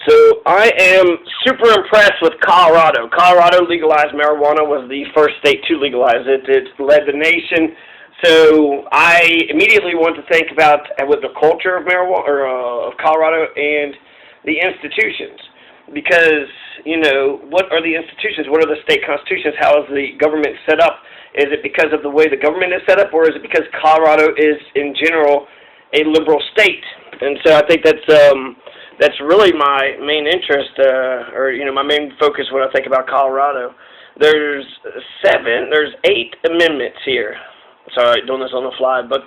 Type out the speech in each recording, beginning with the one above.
So I am super impressed with Colorado. Colorado legalized marijuana, was the first state to legalize it. It led the nation. So I immediately want to think about with the culture of marijuana or of Colorado and the institutions, because what are the institutions? What are the state constitutions? How is the government set up? Is it because of the way the government is set up, or is it because Colorado is in general a liberal state? And so I think that's really my main interest, or my main focus when I think about Colorado. There's 8 amendments here. Sorry, doing this on the fly, but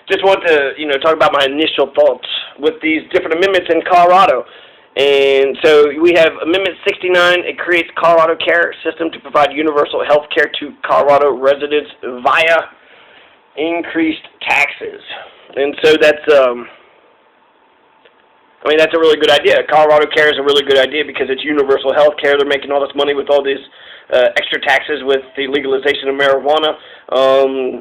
just want to talk about my initial thoughts with these different amendments in Colorado. And so we have Amendment 69. It creates ColoradoCare system to provide universal health care to Colorado residents via increased taxes. And so that's a really good idea. ColoradoCare is a really good idea because it's universal health care. They're making all this money with all these extra taxes with the legalization of marijuana.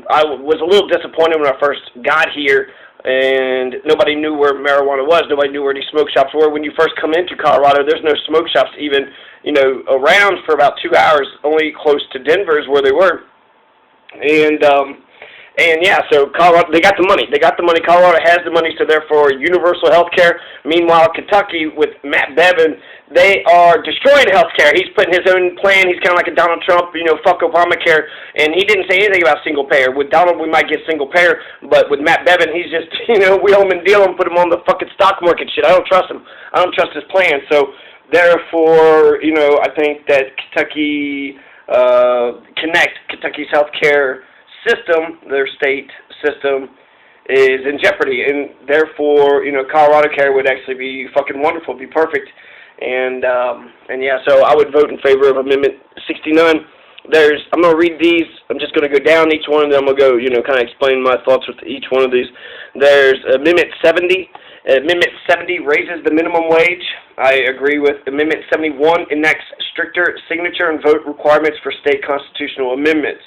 I was a little disappointed when I first got here, and nobody knew where marijuana was. Nobody knew where these smoke shops were. When you first come into Colorado, there's no smoke shops even, around for about 2 hours. Only close to Denver is where they were. And yeah, so Colorado, they got the money. Colorado has the money, so therefore universal health care. Meanwhile, Kentucky with Matt Bevin, they are destroying health care. He's putting his own plan. He's kind of like a Donald Trump, fuck Obamacare. And he didn't say anything about single payer. With Donald, we might get single payer, but with Matt Bevin, he's just, wheel him and deal him, put him on the fucking stock market shit. I don't trust him. I don't trust his plan. So therefore, I think that Kentucky's healthcare system, their state system, is in jeopardy, and therefore, ColoradoCare would actually be fucking wonderful, be perfect, and yeah, so I would vote in favor of Amendment 69. I'm going to read these. I'm just going to go down each one, and then I'm going to go, kind of explain my thoughts with each one of these. There's Amendment 70. Amendment 70 raises the minimum wage. I agree with Amendment 71, enacts stricter signature and vote requirements for state constitutional amendments.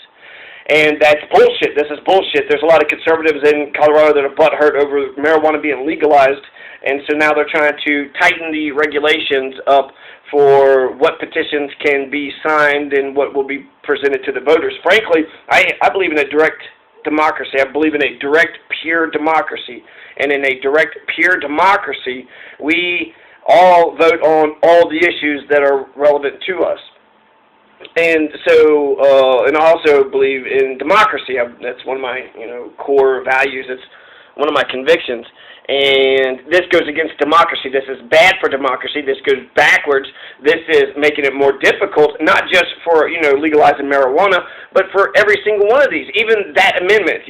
And that's bullshit. This is bullshit. There's a lot of conservatives in Colorado that are butthurt over marijuana being legalized, and so now they're trying to tighten the regulations up for what petitions can be signed and what will be presented to the voters. Frankly, I believe in a direct democracy. I believe in a direct, pure democracy. And in a direct, pure democracy, we all vote on all the issues that are relevant to us. And so, and I also believe in democracy. That's one of my, core values. It's one of my convictions. And this goes against democracy. This is bad for democracy. This goes backwards. This is making it more difficult, not just for, legalizing marijuana, but for every single one of these. Even that amendment,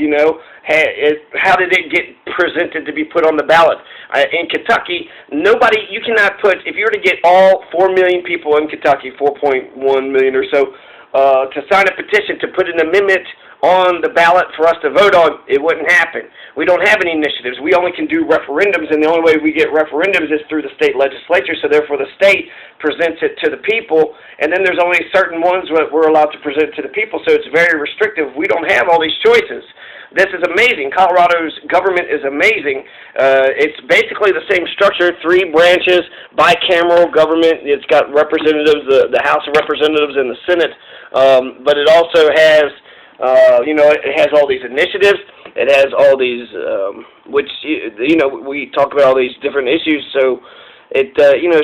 how did it get presented to be put on the ballot? In Kentucky, you cannot put, if you were to get all 4 million people in Kentucky, 4.1 million or so, to sign a petition to put an amendment on the ballot for us to vote on, it wouldn't happen. We don't have any initiatives. We only can do referendums, and the only way we get referendums is through the state legislature, so therefore the state presents it to the people, and then there's only certain ones that we're allowed to present to the people, so it's very restrictive. We don't have all these choices. This is amazing. Colorado's government is amazing. It's basically the same structure, 3 branches, bicameral government. It's got representatives, the House of Representatives and the Senate, but it also has it has all these initiatives. It has all these, which, we talk about all these different issues. So it,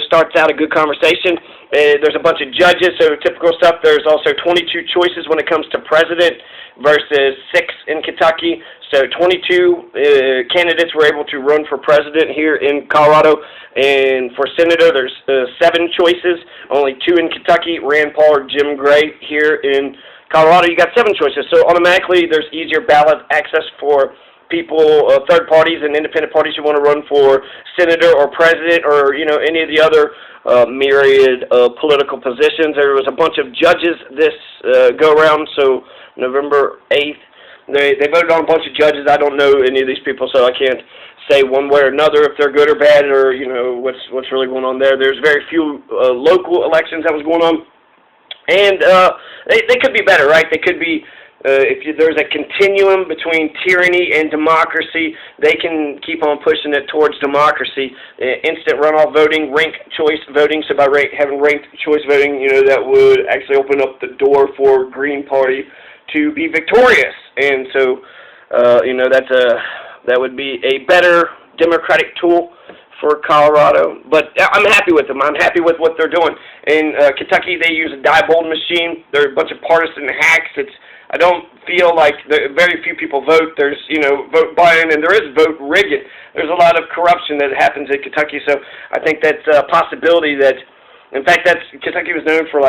starts out a good conversation. There's a bunch of judges, so typical stuff. There's also 22 choices when it comes to president versus 6 in Kentucky. So 22 candidates were able to run for president here in Colorado. And for senator, there's 7 choices. Only 2 in Kentucky, Rand Paul or Jim Gray. Here in Colorado, you got 7 choices, so automatically there's easier ballot access for people, third parties and independent parties who want to run for senator or president or, any of the other myriad political positions. There was a bunch of judges this go-around, so November 8th, they voted on a bunch of judges. I don't know any of these people, so I can't say one way or another if they're good or bad or, what's really going on there. There's very few local elections that was going on. And they could be better, right? They could be there's a continuum between tyranny and democracy, they can keep on pushing it towards democracy. Instant runoff voting, ranked choice voting. So by having ranked choice voting, that would actually open up the door for Green Party to be victorious. And so, that would be a better democratic tool for Colorado. But I'm happy with them. I'm happy with what they're doing. In Kentucky, they use a Diebold machine. They're a bunch of partisan hacks. I don't feel like very few people vote. There's, vote buying, and there is vote rigging. There's a lot of corruption that happens in Kentucky, so I think that's a possibility that, in fact, Kentucky was known for,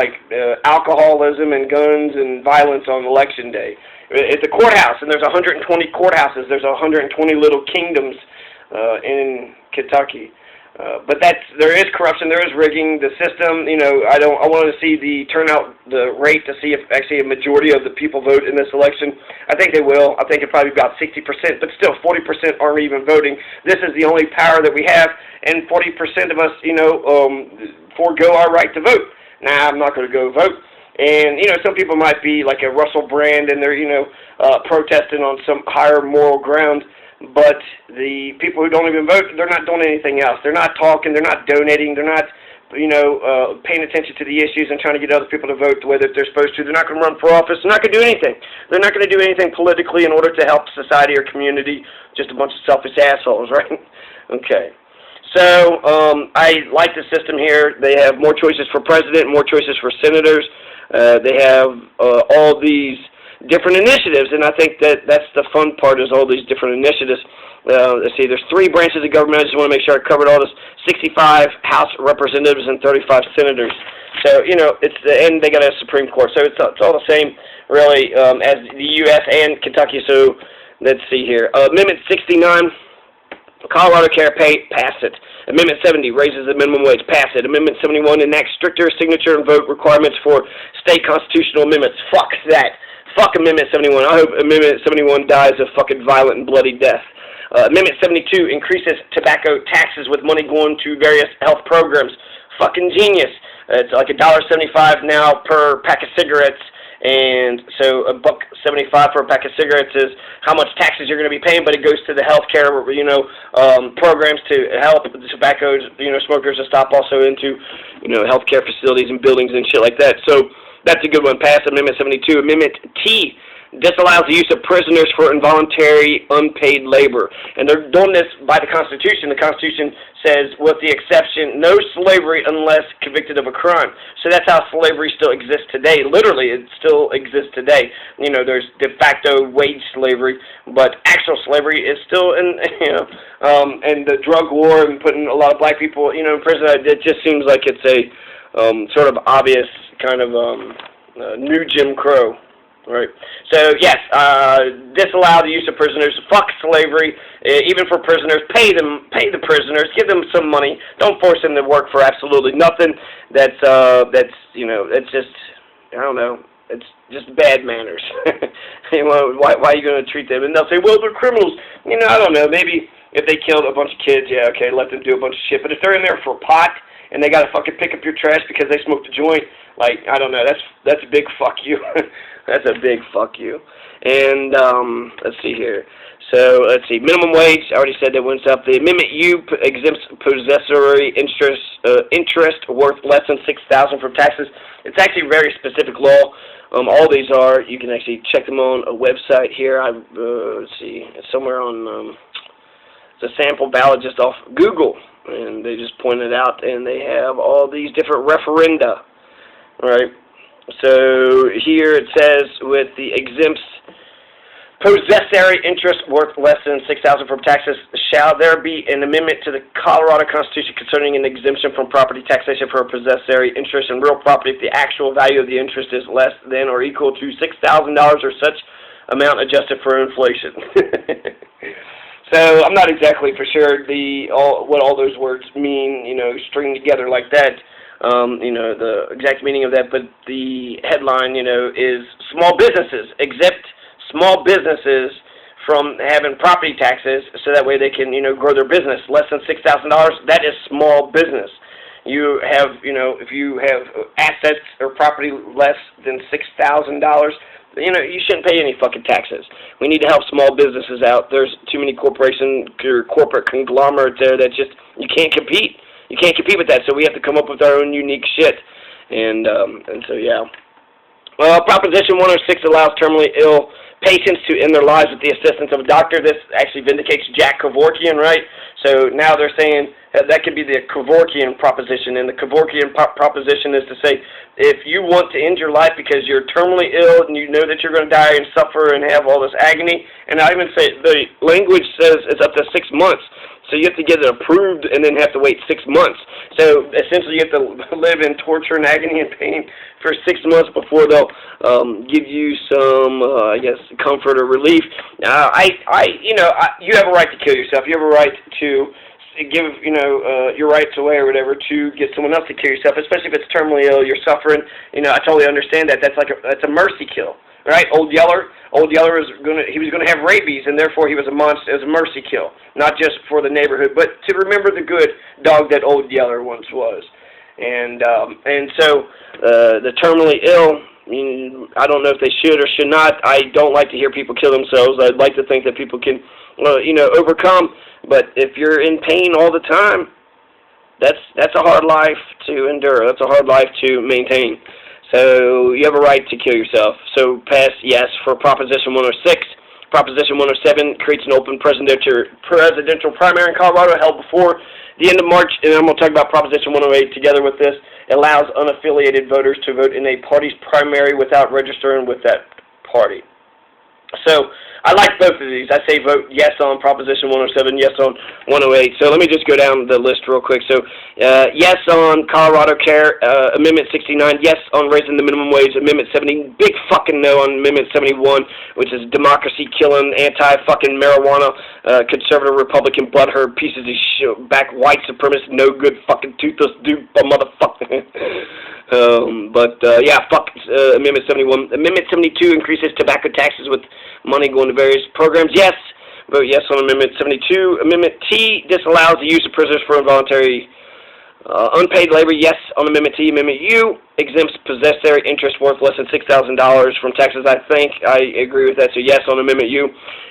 alcoholism and guns and violence on Election Day. At the courthouse, and there's 120 courthouses. There's 120 little kingdoms in Kentucky. But there is corruption, there is rigging. The system, I want to see the turnout, the rate, to see if actually a majority of the people vote in this election. I think they will. I think it's probably about 60%, but still 40% aren't even voting. This is the only power that we have, and 40% of us, forego our right to vote. Now, I'm not going to go vote. And, some people might be like a Russell Brand, and they're, protesting on some higher moral ground. But the people who don't even vote, they're not doing anything else. They're not talking. They're not donating. They're not, paying attention to the issues and trying to get other people to vote the way that they're supposed to. They're not going to run for office. They're not going to do anything. They're not going to do anything politically in order to help society or community. Just a bunch of selfish assholes, right? Okay. So I like the system here. They have more choices for president, more choices for senators. They have all these different initiatives, and I think that's the fun part, is all these different initiatives. Let's see, there's 3 branches of government. I just want to make sure I covered all this. 65 House representatives and 35 senators. So, and they got a Supreme Court. So it's all the same, really, as the U.S. and Kentucky. So let's see here. Amendment 69, ColoradoCare pass it. Amendment 70 raises the minimum wage, pass it. Amendment 71 enacts stricter signature and vote requirements for state constitutional amendments. Fuck that. Fuck Amendment 71. I hope Amendment 71 dies a fucking violent and bloody death. Amendment 72 increases tobacco taxes with money going to various health programs. Fucking genius. It's like $1.75 now per pack of cigarettes, and so $1.75 for a pack of cigarettes is how much taxes you're going to be paying, but it goes to the health care, programs to help the tobacco, smokers to stop also into, health care facilities and buildings and shit like that. So that's a good one. Pass Amendment 72. Amendment T disallows the use of prisoners for involuntary unpaid labor. And they're doing this by the Constitution. The Constitution says, with the exception, no slavery unless convicted of a crime. So that's how slavery still exists today. Literally, it still exists today. There's de facto wage slavery, but actual slavery is still in, and the drug war and putting a lot of black people, in prison. It just seems like it's a sort of obvious kind of new Jim Crow, right? So yes, disallow the use of prisoners. Fuck slavery, even for prisoners. Pay the prisoners. Give them some money. Don't force them to work for absolutely nothing. That's it's just, I don't know. It's just bad manners. Why are you going to treat them? And they'll say, well, they're criminals. I don't know. Maybe if they killed a bunch of kids, yeah, okay, let them do a bunch of shit. But if they're in there for pot, and they got to fucking pick up your trash because they smoked a joint, I don't know, that's a big fuck you. That's a big fuck you. And, let's see here. So, let's see, minimum wage, I already said that went up. The Amendment U exempts possessory interest worth less than $6,000 from taxes. It's actually a very specific law. All these are, you can actually check them on a website here. Let's see, it's somewhere on, it's a sample ballot just off Google. And they just pointed out, and they have all these different referenda, right? So here it says, with the exempts, possessory interest worth less than $6,000 from taxes, shall there be an amendment to the Colorado Constitution concerning an exemption from property taxation for a possessory interest in real property if the actual value of the interest is less than or equal to $6,000 or such amount adjusted for inflation. So I'm not exactly for sure what all those words mean, string together like that, the exact meaning of that, but the headline, is small businesses, exempt small businesses from having property taxes so that way they can, grow their business. Less than $6,000, that is small business. you have, if you have assets or property less than $6,000, you shouldn't pay any fucking taxes. We need to help small businesses out. There's too many corporations or corporate conglomerates there that just, you can't compete. You can't compete with that, so we have to come up with our own unique shit. And so, yeah. Well, Proposition 106 allows terminally ill patients to end their lives with the assistance of a doctor. This actually vindicates Jack Kevorkian, right? So now they're saying that could be the Kevorkian proposition, and the Kevorkian proposition is to say, if you want to end your life because you're terminally ill and you know that you're going to die and suffer and have all this agony, and I even say the language says it's up to 6 months. So you have to get it approved and then have to wait 6 months. So essentially you have to live in torture and agony and pain for 6 months before they'll give you some, I guess, comfort or relief. You have a right to kill yourself. You have a right to give, your rights away or whatever to get someone else to kill yourself, especially if it's terminally ill, you're suffering. I totally understand that. That's a mercy kill. Right, Old Yeller was gonna have rabies, and therefore he was a monster, as a mercy kill, not just for the neighborhood, but to remember the good dog that Old Yeller once was. And so the terminally ill, I don't know if they should or should not. I don't like to hear people kill themselves. I'd like to think that people can, overcome. But if you're in pain all the time, that's a hard life to endure. That's a hard life to maintain. So you have a right to kill yourself. So pass yes for Proposition 106. Proposition 107 creates an open presidential primary in Colorado held before the end of March. And I'm going to talk about Proposition 108 together with this. It allows unaffiliated voters to vote in a party's primary without registering with that party. So I like both of these. I say vote yes on Proposition 107, yes on 108. So let me just go down the list real quick. So yes on ColoradoCare, Amendment 69, yes on raising the minimum wage, Amendment 70, big fucking no on Amendment 71, which is democracy-killing, anti-fucking marijuana, conservative Republican butthurt pieces of shit, back white supremacist, no good fucking toothless dude, motherfucker. Fuck Amendment 71. Amendment 72 increases tobacco taxes with money going to various programs. Yes. Vote yes on Amendment 72. Amendment T disallows the use of prisoners for involuntary unpaid labor. Yes on Amendment T. Amendment U exempts possessory interest worth less than $6,000 from taxes. I think I agree with that. So yes on Amendment U.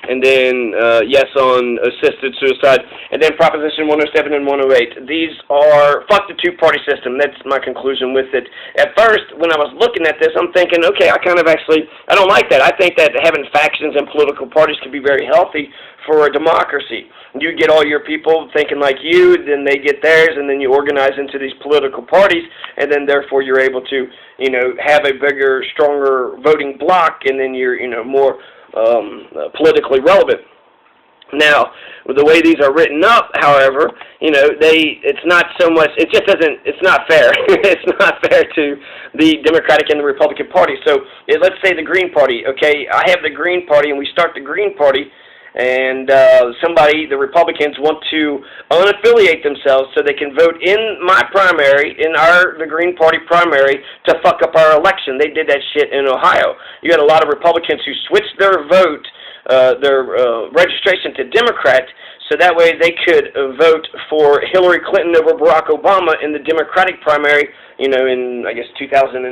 And then yes on assisted suicide. And then Proposition 107 and 108. These are, fuck the two-party system. That's my conclusion with it. At first, when I was looking at this, I'm thinking, okay, I don't like that. I think that having factions and political parties can be very healthy for a democracy. You get all your people thinking like you, then they get theirs, and then you organize into these political parties, and then therefore you're able to, have a bigger, stronger voting bloc, and then you're, more politically relevant. Now, with the way these are written up, however, it's not so much, it's not fair. It's not fair to the Democratic and the Republican Party. So, let's say the Green Party, okay, I have the Green Party, and we start the Green Party, and the Republicans want to unaffiliate themselves so they can vote in my primary, the Green Party primary, to fuck up our election. They did that shit in Ohio. You had a lot of Republicans who switched their vote, their registration to Democrat, so that way they could vote for Hillary Clinton over Barack Obama in the Democratic primary, in, I guess, 2008.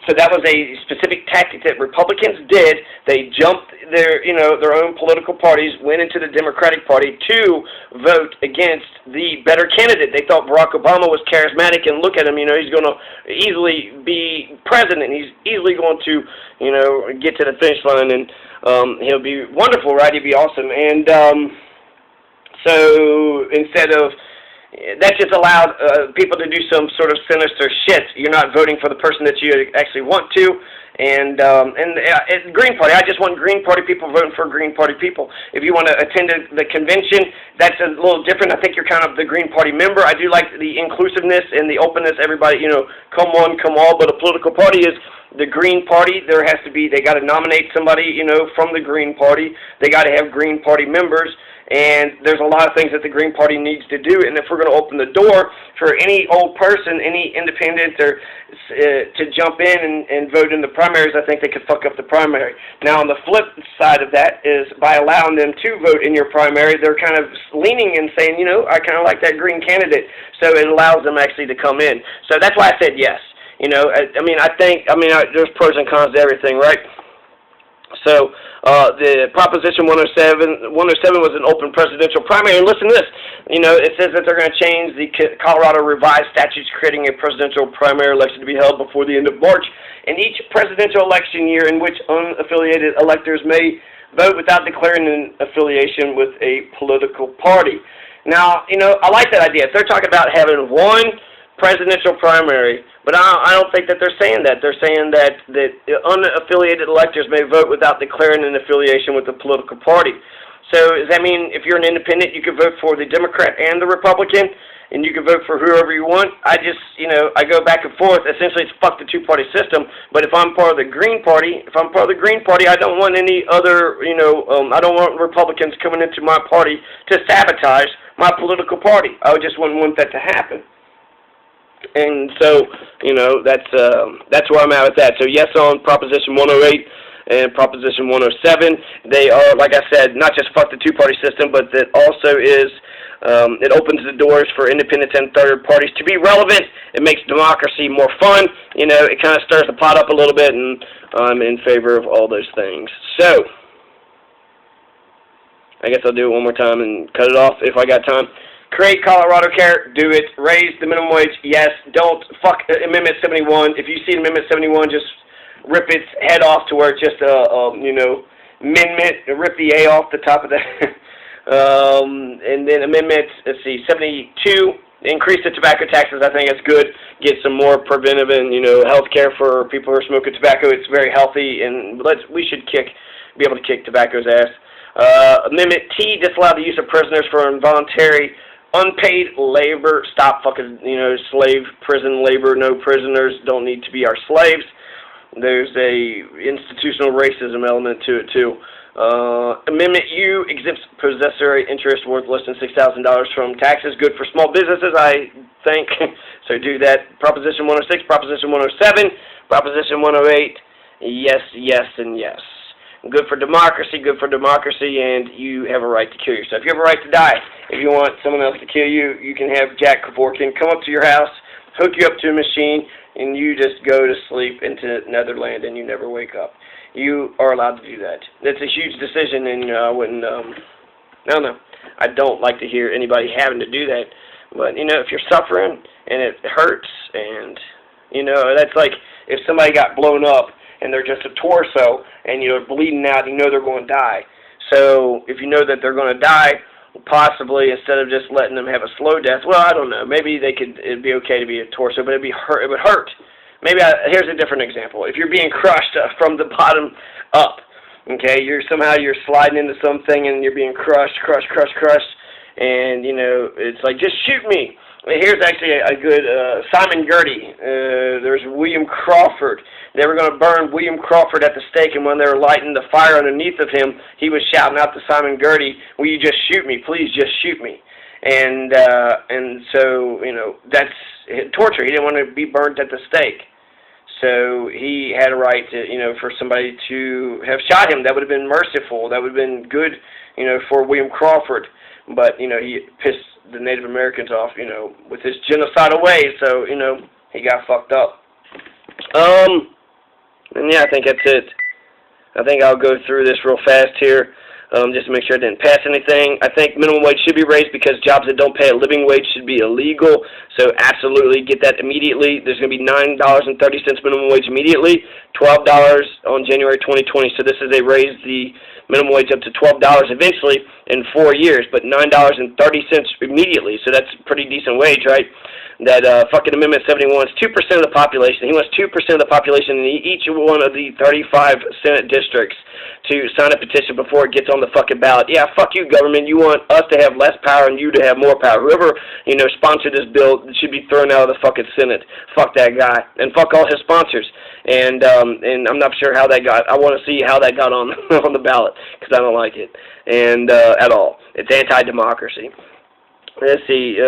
So that was a specific tactic that Republicans did. They jumped their own political parties, went into the Democratic Party to vote against the better candidate. They thought Barack Obama was charismatic, and look at him, he's going to easily be president. He's easily going to, get to the finish line, and he'll be wonderful, right? He'll be awesome. And so instead of that just allowed people to do some sort of sinister shit. You're not voting for the person that you actually want to. And Green Party, I just want Green Party people voting for Green Party people. If you want to attend the convention, that's a little different. I think you're kind of the Green Party member. I do like the inclusiveness and the openness. Everybody, come one, come all. But a political party is the Green Party. They got to nominate somebody, from the Green Party. They got to have Green Party members. And there's a lot of things that the Green Party needs to do. And if we're going to open the door for any old person, any independent, or to jump in and vote in the primaries, I think they could fuck up the primary. Now, on the flip side of that is by allowing them to vote in your primary, they're kind of leaning and saying, you know, I kind of like that Green candidate. So it allows them actually to come in. So that's why I said yes. You know, I mean, there's pros and cons to everything, right? So the Proposition 107 was an open presidential primary. And listen to this. You know, it says that they're going to change the Colorado revised statutes creating a presidential primary election to be held before the end of March. In each presidential election year in which unaffiliated electors may vote without declaring an affiliation with a political party. Now, you know, I like that idea. If they're talking about having one presidential primary, but I don't think that they're saying that. They're saying that unaffiliated electors may vote without declaring an affiliation with a political party. So does that mean if you're an independent, you can vote for the Democrat and the Republican, and you can vote for whoever you want? I just, you know, I go back and forth. Essentially, it's fuck the two-party system. But if I'm part of the Green Party, I don't want any other, you know, I don't want Republicans coming into my party to sabotage my political party. I just wouldn't want that to happen. And so, you know, that's where I'm at with that. So yes on Proposition 108 and Proposition 107. They are, like I said, not just fuck the two-party system, but that also is, it opens the doors for independents and third parties to be relevant. It makes democracy more fun. You know, it kind of stirs the pot up a little bit, and I'm in favor of all those things. So I guess I'll do it one more time and cut it off if I got time. Create ColoradoCare, do it. Raise the minimum wage, yes. Don't fuck Amendment 71. If you see Amendment 71, just rip its head off to where it's just you know, amendment, rip the A off the top of that. And then Amendment, let's see, 72, increase the tobacco taxes. I think it's good. Get some more preventive and, you know, health care for people who are smoking tobacco. It's very healthy, and we should be able to kick tobacco's ass. Amendment T, disallow the use of prisoners for involuntary unpaid labor. Stop fucking, you know, slave prison labor. No prisoners don't need to be our slaves. There's a institutional racism element to it too. Amendment U, exempts possessory interest worth less than $6,000 from taxes. Good for small businesses, I think. So do that. Proposition 106, Proposition 107, Proposition 108. Yes, yes, and yes. Good for democracy, and you have a right to kill yourself. You have a right to die. If you want someone else to kill you, you can have Jack Kevorkian come up to your house, hook you up to a machine, and you just go to sleep into Netherland, and you never wake up. You are allowed to do that. That's a huge decision, and I wouldn't, no. I don't like to hear anybody having to do that. But, you know, if you're suffering, and it hurts, and, you know, that's like if somebody got blown up, and they're just a torso, and you're bleeding out, you know they're going to die. So if you know that they're going to die, possibly instead of just letting them have a slow death, well, I don't know. Maybe it'd be okay to be a torso, but it would hurt. Maybe here's a different example. If you're being crushed from the bottom up, okay, you're sliding into something and you're being crushed, and you know it's like, just shoot me. Here's actually a good Simon Gertie. There's William Crawford. They were going to burn William Crawford at the stake, and when they were lighting the fire underneath of him, he was shouting out to Simon Gertie, "Will you just shoot me? Please, just shoot me." And so, you know, that's torture. He didn't want to be burned at the stake. So he had a right to, you know, for somebody to have shot him. That would have been merciful. That would have been good, you know, for William Crawford. But, you know, he pissed the Native Americans off, you know, with his genocidal ways. So, you know, he got fucked up. And yeah, I think that's it. I think I'll go through this real fast here, just to make sure I didn't pass anything. I think minimum wage should be raised because jobs that don't pay a living wage should be illegal. So absolutely get that immediately. There's going to be $9.30 minimum wage immediately, $12 on January 2020. So this is they raise the minimum wage up to $12 eventually in 4 years, but $9.30 immediately. So that's a pretty decent wage, right? That fucking Amendment 71 is 2% of the population. He wants 2% of the population in each one of the 35 Senate districts to sign a petition before it gets on the fucking ballot. Yeah, fuck you, government. You want us to have less power and you to have more power. Whoever, sponsored this bill should be thrown out of the fucking Senate. Fuck that guy. And fuck all his sponsors. And I'm not sure how that got. I want to see how that got on on the ballot, because I don't like it. And at all. It's anti-democracy. Let's see,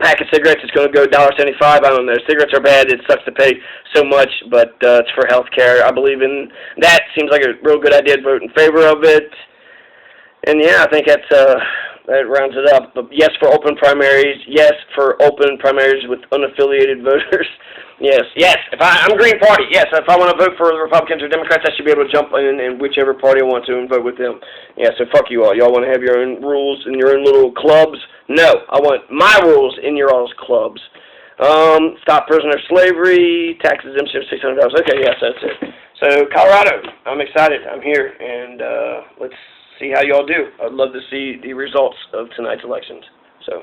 pack of cigarettes is going to go $1.75. I don't know. Cigarettes are bad. It sucks to pay so much, but it's for health care. I believe in that. Seems like a real good idea to vote in favor of it. And yeah, I think that rounds it up. But yes for open primaries. Yes for open primaries with unaffiliated voters. Yes. I'm Green Party. Yes, if I want to vote for the Republicans or Democrats, I should be able to jump in whichever party I want to and vote with them. Yeah, so fuck you all. Y'all want to have your own rules in your own little clubs? No, I want my rules in your all's clubs. Stop prisoner slavery, tax exemption of $600. Okay, yes, that's it. So, Colorado, I'm excited. I'm here, and let's see how y'all do. I'd love to see the results of tonight's elections. So.